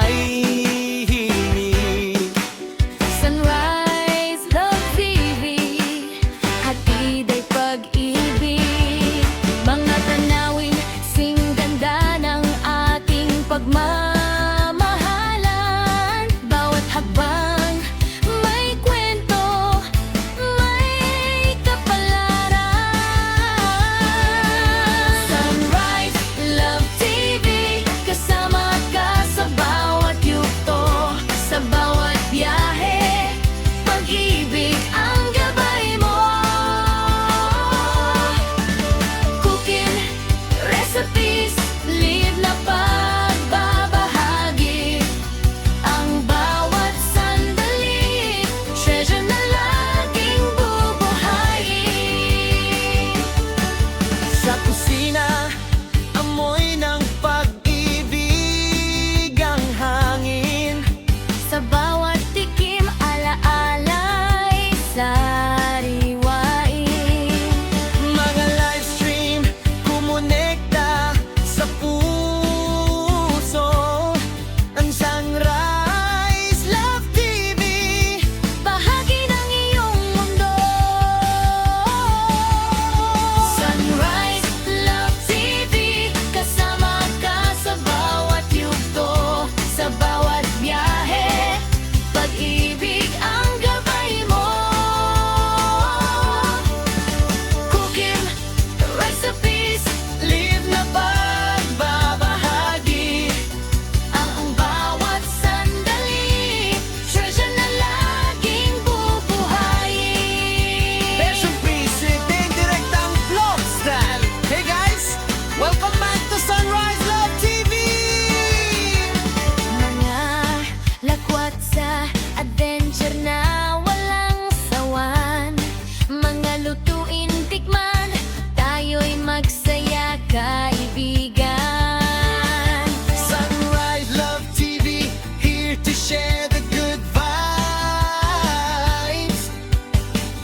tahimik. Sunrise Love TV, hatid ay pag-ibig. Mga tanawin, sing ganda ng ating pagmamahalan. Bawat hakbang may kwento, may kapalaran. Sunrise Love TV, kasama ka sa bawat yugto, sa bawat biyahe. Pag-ibig ang gabay mo. Cooking recipes, live na pagbabahagi. Ang bawat sandali, treasure na laging bubuhayin. Sa kusina, amoy ng pag-ibig ang hangin. Sa bawat tikim, alaala'y sariwain. Mga live stream, kumonekta sa puso. Ang Sunrise Love TV, Bahagi ng iyong mundo. Sunrise Love TV, kasama ka sa bawat yugto, sa bawat biyahe. Pag-ibig ang gabay mo. Cooking recipes, live na pagbabahagi. ang bawat sandali, treasure na laging bubuhayin. Besyong presiding direktang vlog style. Hey guys, welcome back to Sunrise Love TV. Mga lakwat sa adventure na walang sawan. Mga lutuin tikman, tayo'y magsaya kaibigan. Sunrise Love TV, here to share the good vibes.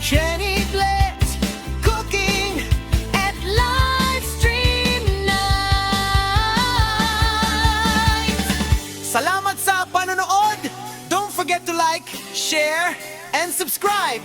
Jenny Blitz, cooking. At live stream night. Salamat sa panonood. Don't forget to like, share, and subscribe.